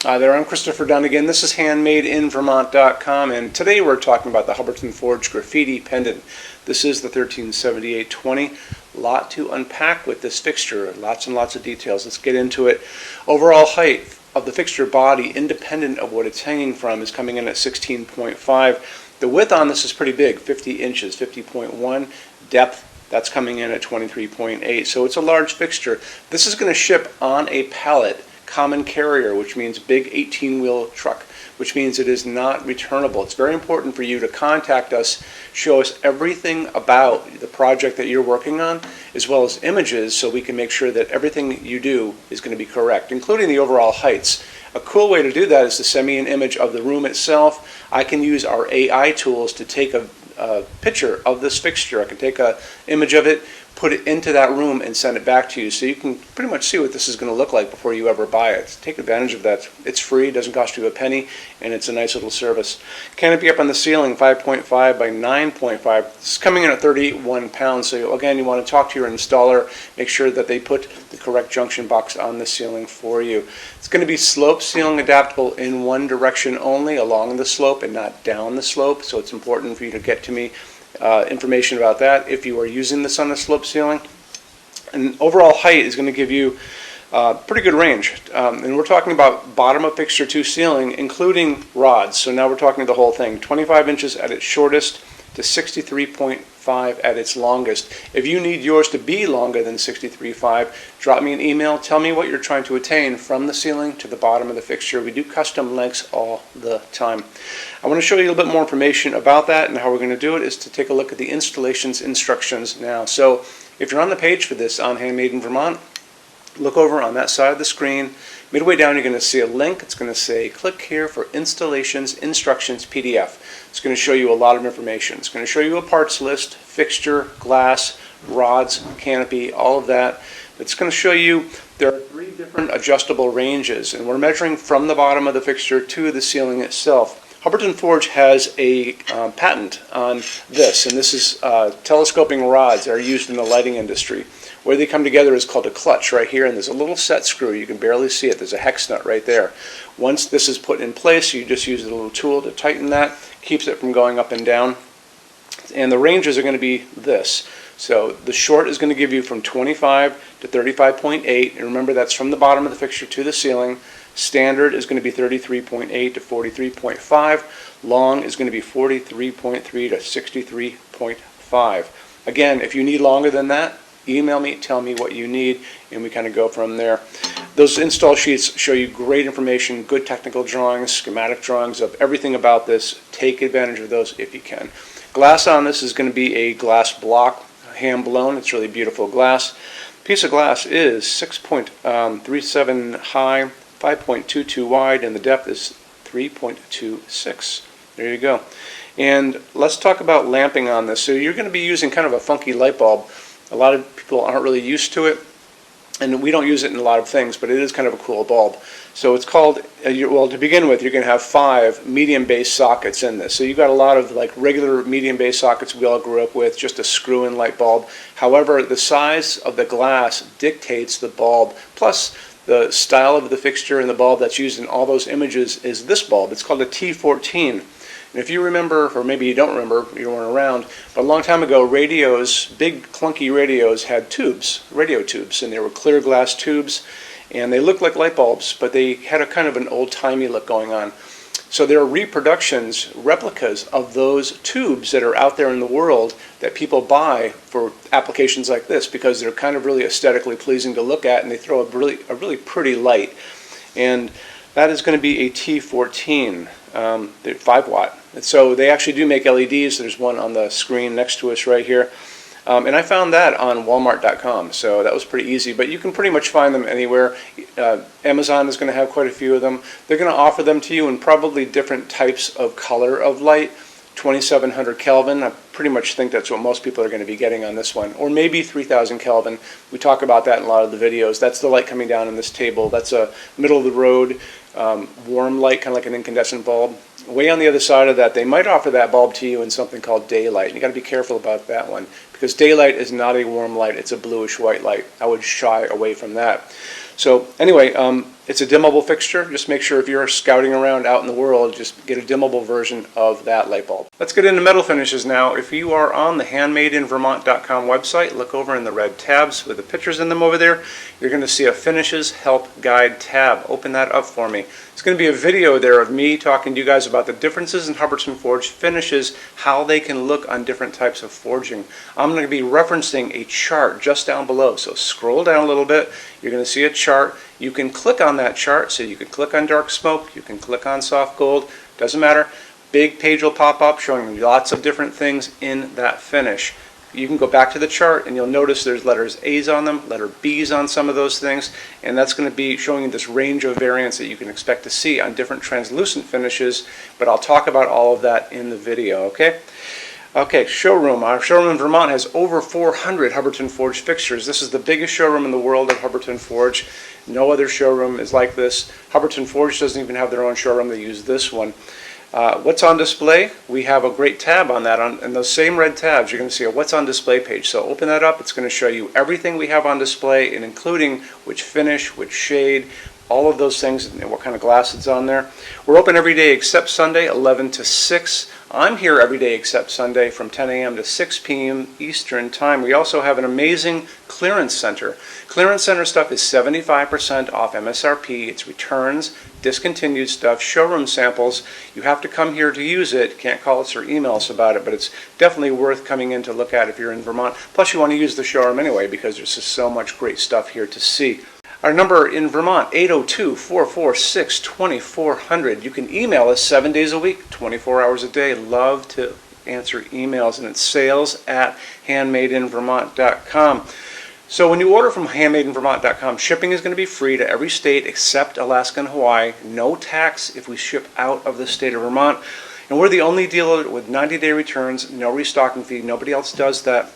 Hi there, I'm Christopher Dunn again. This is HandmadeInVermont.com, and today we're talking about the Hubbardton Forge Graffiti Pendant. This is the 1378-20. A lot to unpack with this fixture, lots and lots of details. Let's get into it. Overall height of the fixture body, independent of what it's hanging from, is coming in at 16.5. The width on this is pretty big, 50 inches, 50.1. Depth, that's coming in at 23.8. So it's a large fixture. This is going to ship on a pallet. Common carrier, which means big 18-wheel truck, which means it is not returnable. It's very important for you to contact us, show us everything about the project that you're working on, as well as images, so we can make sure that everything you do is going to be correct, including the overall heights. A cool way to do that is to send me an image of the room itself. I can use our AI tools to take a picture of this fixture. I can take an image of it, put it into that room, and send it back to you, so you can pretty much see what this is going to look like before you ever buy it. Take advantage of that. It's free, it doesn't cost you a penny, and it's a nice little service. Canopy up on the ceiling, 5.5 by 9.5. This is coming in at 31 pounds, so again, you want to talk to your installer, make sure that they put the correct junction box on the ceiling for you. It's going to be slope ceiling adaptable in one direction only, along the slope and not down the slope, so it's important for you to get to me information about that if you are using this on a slope ceiling. And overall height is going to give you pretty good range. And we're talking about bottom of fixture to ceiling, including rods. So now we're talking the whole thing. 25 inches at its shortest to 63.5 at its longest. If you need yours to be longer than 63.5, drop me an email. Tell me what you're trying to attain from the ceiling to the bottom of the fixture. We do custom lengths all the time. I want to show you a little bit more information about that, and how we're going to do it is to take a look at the installations instructions now. So if you're on the page for this on Handmade in Vermont, look over on that side of the screen. Midway down, you're going to see a link. It's going to say, click here for Installations Instructions PDF. It's going to show you a lot of information. It's going to show you a parts list, fixture, glass, rods, canopy, all of that. It's going to show you there are 3 different adjustable ranges, and we're measuring from the bottom of the fixture to the ceiling itself. Hubbardton Forge has a patent on this, and this is telescoping rods that are used in the lighting industry. Where they come together is called a clutch right here, and there's a little set screw. You can barely see it. There's a hex nut right there. Once this is put in place, you just use a little tool to tighten that. Keeps it from going up and down. And the ranges are going to be this. So the short is going to give you from 25 to 35.8, and remember that's from the bottom of the fixture to the ceiling. Standard is going to be 33.8 to 43.5. Long is going to be 43.3 to 63.5. Again, if you need longer than that, email me, tell me what you need, and we kind of go from there. Those install sheets show you great information, good technical drawings, schematic drawings of everything about this. Take advantage of those if you can. Glass on this is going to be a glass block, hand blown. It's really beautiful glass. Piece of glass is 6.37 high, 5.22 wide, and the depth is 3.26. There you go. And let's talk about lamping on this. So you're going to be using kind of a funky light bulb. A lot of people aren't really used to it, and we don't use it in a lot of things, but it is kind of a cool bulb. So it's called, well, to begin with, you're going to have 5 medium base sockets in this. So you've got a lot of like regular medium base sockets we all grew up with, just a screw-in light bulb. However, the size of the glass dictates the bulb, plus the style of the fixture and the bulb that's used in all those images is this bulb. It's called a T14. And if you remember, or maybe you don't remember, you weren't around, but a long time ago, radios, big clunky radios, had tubes, radio tubes, and they were clear glass tubes, and they looked like light bulbs, but they had a kind of an old-timey look going on. So there are reproductions, replicas of those tubes that are out there in the world that people buy for applications like this, because they're kind of really aesthetically pleasing to look at, and they throw a really pretty light. And that is going to be a T14, 5 watt. And so they actually do make LEDs. There's one on the screen next to us right here. And I found that on Walmart.com, so that was pretty easy. But you can pretty much find them anywhere. Amazon is going to have quite a few of them. They're going to offer them to you in probably different types of color of light. 2700 Kelvin, I pretty much think that's what most people are going to be getting on this one. Or maybe 3000 Kelvin. We talk about that in a lot of the videos. That's the light coming down in this table. That's a middle of the road warm light, kind of like an incandescent bulb. Way on the other side of that, they might offer that bulb to you in something called daylight. And you got to be careful about that one, because daylight is not a warm light. It's a bluish white light. I would shy away from that. So anyway, It's a dimmable fixture. Just make sure if you're scouting around out in the world, just get a dimmable version of that light bulb. Let's get into metal finishes now. If you are on the HandmadeInVermont.com website, look over in the red tabs with the pictures in them over there. You're going to see a Finishes Help Guide tab. Open that up for me. It's going to be a video there of me talking to you guys about the differences in Hubbardton Forge finishes, how they can look on different types of forging. I'm going to be referencing a chart just down below, so scroll down a little bit. You're going to see a chart. You can click on that chart, so you can click on dark smoke, you can click on soft gold, doesn't matter. Big page will pop up showing you lots of different things in that finish. You can go back to the chart and you'll notice there's letters A's on them, letter B's on some of those things, and that's going to be showing you this range of variants that you can expect to see on different translucent finishes, but I'll talk about all of that in the video, okay? Okay, showroom. Our showroom in Vermont has over 400 Hubbardton Forge fixtures. This is the biggest showroom in the world of Hubbardton Forge. No other showroom is like this. Hubbardton Forge doesn't even have their own showroom. They use this one. What's on display? We have a great tab on that. And those same red tabs, you're going to see a What's on Display page. So open that up. It's going to show you everything we have on display, and including which finish, which shade, all of those things, and what kind of glass it's on there. We're open every day except Sunday, 11 to 6. I'm here every day except Sunday from 10 a.m. to 6 p.m. Eastern Time. We also have an amazing clearance center. Clearance center stuff is 75% off MSRP. It's returns, discontinued stuff, showroom samples. You have to come here to use it. Can't call us or email us about it, but it's definitely worth coming in to look at if you're in Vermont. Plus you want to use the showroom anyway because there's just so much great stuff here to see. Our number in Vermont, 802-446-2400. You can email us 7 days a week, 24 hours a day. Love to answer emails, and it's sales@HandmadeInVermont.com. So when you order from HandmadeInVermont.com, shipping is going to be free to every state except Alaska and Hawaii. No tax if we ship out of the state of Vermont. And we're the only dealer with 90-day returns, no restocking fee. Nobody else does that.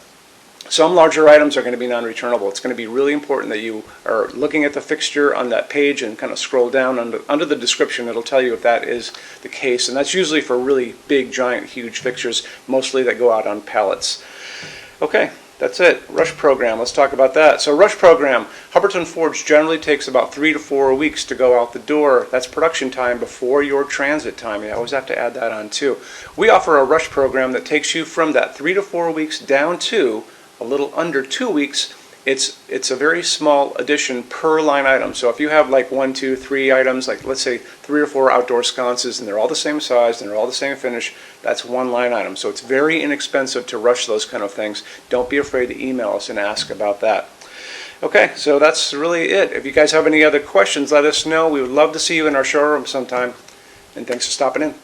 Some larger items are going to be non-returnable. It's going to be really important that you are looking at the fixture on that page and kind of scroll down under the description. It'll tell you if that is the case. And that's usually for really big, giant, huge fixtures, mostly that go out on pallets. Okay, that's it. Rush program. Let's talk about that. So rush program, Hubbardton Forge generally takes about 3 to 4 weeks to go out the door. That's production time before your transit time. You always have to add that on too. We offer a rush program that takes you from that 3 to 4 weeks down to a little under 2 weeks. It's a very small addition per line item. So if you have like 1, 2, 3 items, like let's say 3 or 4 outdoor sconces, and they're all the same size and they're all the same finish, that's one line item. So it's very inexpensive to rush those kind of things. Don't be afraid to email us and ask about that. Okay, so that's really it. If you guys have any other questions, let us know. We would love to see you in our showroom sometime. And thanks for stopping in.